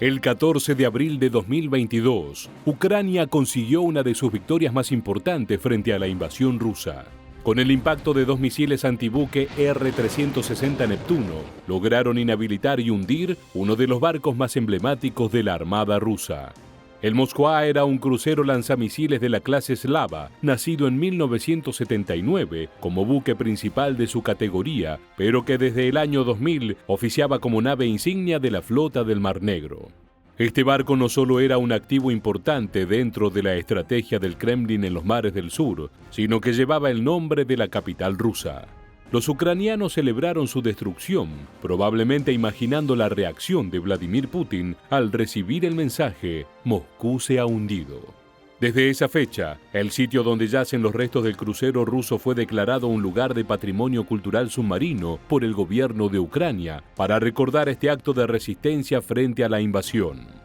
El 14 de abril de 2022, Ucrania consiguió una de sus victorias más importantes frente a la invasión rusa. Con el impacto de 2 misiles antibuque R-360 Neptuno, lograron inhabilitar y hundir uno de los barcos más emblemáticos de la Armada rusa. El Moskva era un crucero lanzamisiles de la clase Slava, nacido en 1979 como buque principal de su categoría, pero que desde el año 2000 oficiaba como nave insignia de la flota del Mar Negro. Este barco no solo era un activo importante dentro de la estrategia del Kremlin en los mares del sur, sino que llevaba el nombre de la capital rusa. Los ucranianos celebraron su destrucción, probablemente imaginando la reacción de Vladimir Putin al recibir el mensaje «Moscú se ha hundido». Desde esa fecha, el sitio donde yacen los restos del crucero ruso fue declarado un lugar de patrimonio cultural submarino por el gobierno de Ucrania para recordar este acto de resistencia frente a la invasión.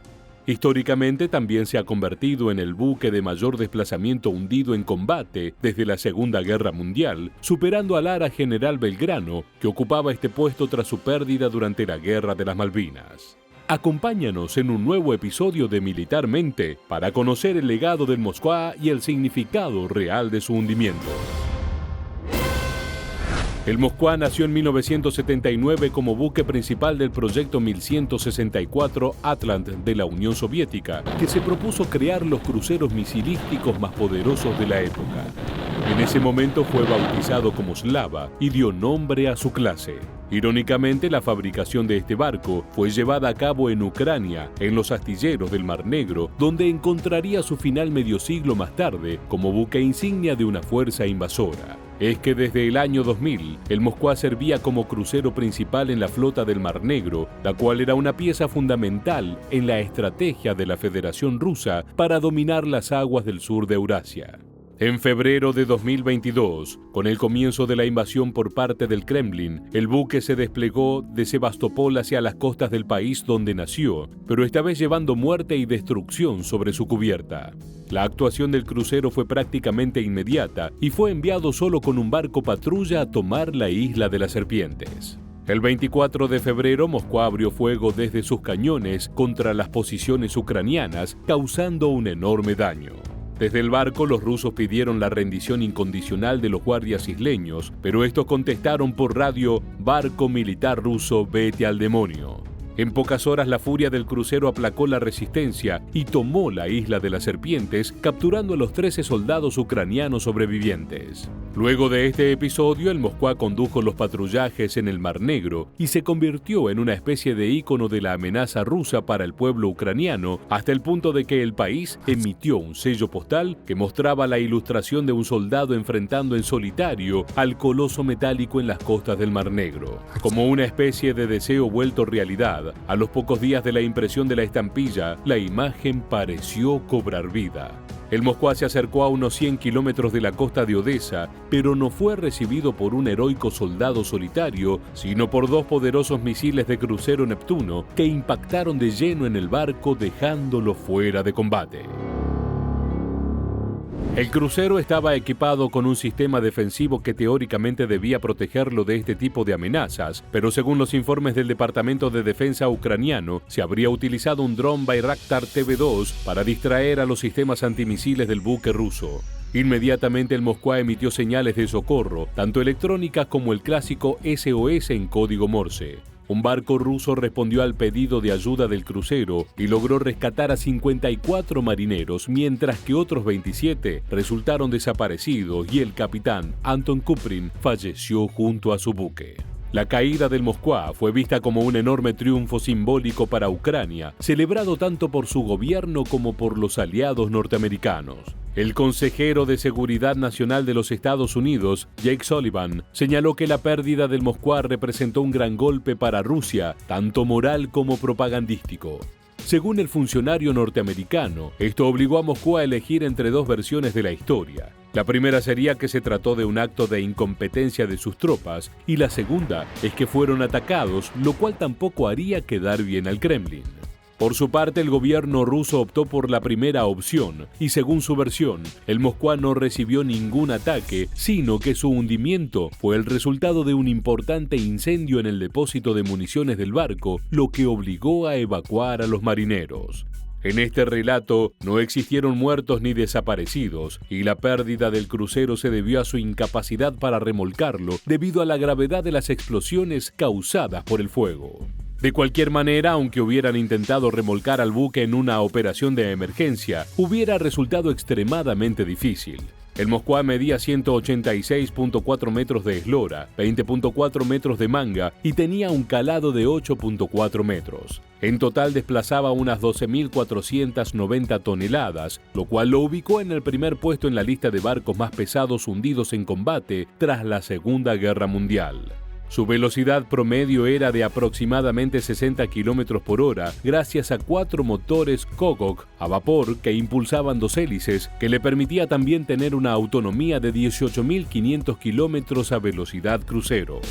Históricamente también se ha convertido en el buque de mayor desplazamiento hundido en combate desde la Segunda Guerra Mundial, superando al Ara General Belgrano, que ocupaba este puesto tras su pérdida durante la Guerra de las Malvinas. Acompáñanos en un nuevo episodio de Militarmente para conocer el legado del Moskva y el significado real de su hundimiento. El Moskva nació en 1979 como buque principal del proyecto 1164 Atlant de la Unión Soviética, que se propuso crear los cruceros misilísticos más poderosos de la época. En ese momento fue bautizado como Slava y dio nombre a su clase. Irónicamente, la fabricación de este barco fue llevada a cabo en Ucrania, en los astilleros del Mar Negro, donde encontraría su final medio siglo más tarde como buque insignia de una fuerza invasora. Es que desde el año 2000, el Moskva servía como crucero principal en la flota del Mar Negro, la cual era una pieza fundamental en la estrategia de la Federación Rusa para dominar las aguas del sur de Eurasia. En febrero de 2022, con el comienzo de la invasión por parte del Kremlin, el buque se desplegó de Sebastopol hacia las costas del país donde nació, pero esta vez llevando muerte y destrucción sobre su cubierta. La actuación del crucero fue prácticamente inmediata y fue enviado solo con un barco patrulla a tomar la isla de las Serpientes. El 24 de febrero, Moskva abrió fuego desde sus cañones contra las posiciones ucranianas, causando un enorme daño. Desde el barco, los rusos pidieron la rendición incondicional de los guardias isleños, pero estos contestaron por radio: «Barco militar ruso, vete al demonio». En pocas horas, la furia del crucero aplacó la resistencia y tomó la isla de las Serpientes, capturando a los 13 soldados ucranianos sobrevivientes. Luego de este episodio, el Moskva condujo los patrullajes en el Mar Negro y se convirtió en una especie de ícono de la amenaza rusa para el pueblo ucraniano, hasta el punto de que el país emitió un sello postal que mostraba la ilustración de un soldado enfrentando en solitario al coloso metálico en las costas del Mar Negro. Como una especie de deseo vuelto realidad, a los pocos días de la impresión de la estampilla, la imagen pareció cobrar vida. El Moskva se acercó a unos 100 kilómetros de la costa de Odessa, pero no fue recibido por un heroico soldado solitario, sino por 2 poderosos misiles de crucero Neptuno que impactaron de lleno en el barco, dejándolo fuera de combate. El crucero estaba equipado con un sistema defensivo que teóricamente debía protegerlo de este tipo de amenazas, pero según los informes del Departamento de Defensa ucraniano, se habría utilizado un dron Bayraktar TB2 para distraer a los sistemas antimisiles del buque ruso. Inmediatamente el Moskva emitió señales de socorro, tanto electrónicas como el clásico SOS en código Morse. Un barco ruso respondió al pedido de ayuda del crucero y logró rescatar a 54 marineros, mientras que otros 27 resultaron desaparecidos y el capitán Anton Kuprin falleció junto a su buque. La caída del Moskva fue vista como un enorme triunfo simbólico para Ucrania, celebrado tanto por su gobierno como por los aliados norteamericanos. El consejero de Seguridad Nacional de los Estados Unidos, Jake Sullivan, señaló que la pérdida del Moskva representó un gran golpe para Rusia, tanto moral como propagandístico. Según el funcionario norteamericano, esto obligó a Moscú a elegir entre 2 versiones de la historia. La primera sería que se trató de un acto de incompetencia de sus tropas, y la segunda es que fueron atacados, lo cual tampoco haría quedar bien al Kremlin. Por su parte, el gobierno ruso optó por la primera opción y, según su versión, el Moskva no recibió ningún ataque, sino que su hundimiento fue el resultado de un importante incendio en el depósito de municiones del barco, lo que obligó a evacuar a los marineros. En este relato no existieron muertos ni desaparecidos, y la pérdida del crucero se debió a su incapacidad para remolcarlo debido a la gravedad de las explosiones causadas por el fuego. De cualquier manera, aunque hubieran intentado remolcar al buque en una operación de emergencia, hubiera resultado extremadamente difícil. El Moskva medía 186.4 metros de eslora, 20.4 metros de manga y tenía un calado de 8.4 metros. En total desplazaba unas 12.490 toneladas, lo cual lo ubicó en el primer puesto en la lista de barcos más pesados hundidos en combate tras la Segunda Guerra Mundial. Su velocidad promedio era de aproximadamente 60 km por hora, gracias a 4 motores Kokok a vapor que impulsaban 2 hélices, que le permitía también tener una autonomía de 18.500 km a velocidad crucero.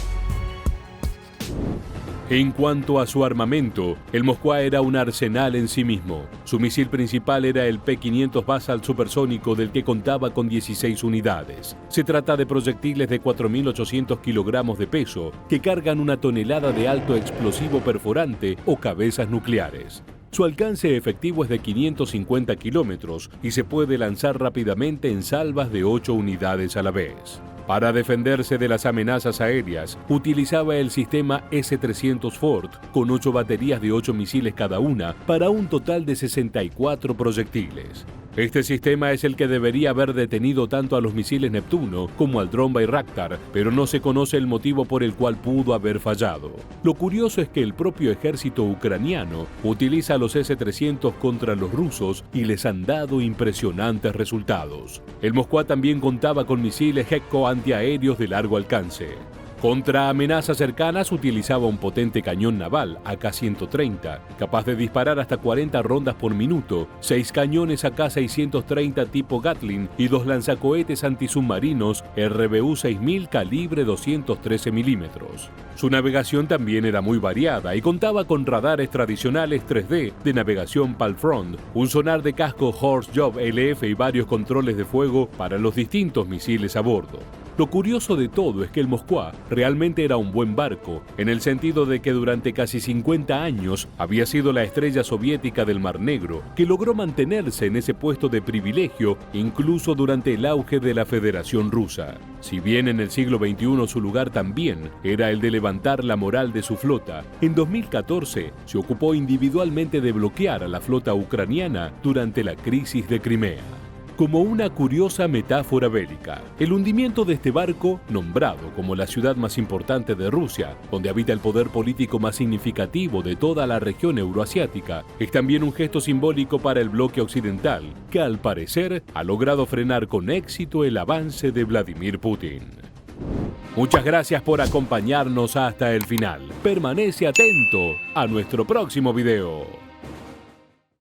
En cuanto a su armamento, el Moskva era un arsenal en sí mismo. Su misil principal era el P-500 Basalt supersónico, del que contaba con 16 unidades. Se trata de proyectiles de 4.800 kilogramos de peso que cargan 1 tonelada de alto explosivo perforante o cabezas nucleares. Su alcance efectivo es de 550 kilómetros y se puede lanzar rápidamente en salvas de 8 unidades a la vez. Para defenderse de las amenazas aéreas, utilizaba el sistema S-300 Ford, con 8 baterías de 8 misiles cada una, para un total de 64 proyectiles. Este sistema es el que debería haber detenido tanto a los misiles Neptuno como al dron Bayraktar, pero no se conoce el motivo por el cual pudo haber fallado. Lo curioso es que el propio ejército ucraniano utiliza los S-300 contra los rusos y les han dado impresionantes resultados. El Moskva también contaba con misiles Gekko antiaéreos de largo alcance. Contra amenazas cercanas utilizaba un potente cañón naval AK-130, capaz de disparar hasta 40 rondas por minuto, 6 cañones AK-630 tipo Gatling y 2 lanzacohetes antisubmarinos RBU-6000 calibre 213 milímetros. Su navegación también era muy variada y contaba con radares tradicionales 3D de navegación PAL-Front, un sonar de casco Horst Job LF y varios controles de fuego para los distintos misiles a bordo. Lo curioso de todo es que el Moskva realmente era un buen barco, en el sentido de que durante casi 50 años había sido la estrella soviética del Mar Negro, que logró mantenerse en ese puesto de privilegio incluso durante el auge de la Federación Rusa. Si bien en el siglo XXI su lugar también era el de levantar la moral de su flota, en 2014 se ocupó individualmente de bloquear a la flota ucraniana durante la crisis de Crimea. Como una curiosa metáfora bélica, el hundimiento de este barco, nombrado como la ciudad más importante de Rusia, donde habita el poder político más significativo de toda la región euroasiática, es también un gesto simbólico para el bloque occidental, que al parecer ha logrado frenar con éxito el avance de Vladimir Putin. Muchas gracias por acompañarnos hasta el final. Permanece atento a nuestro próximo video.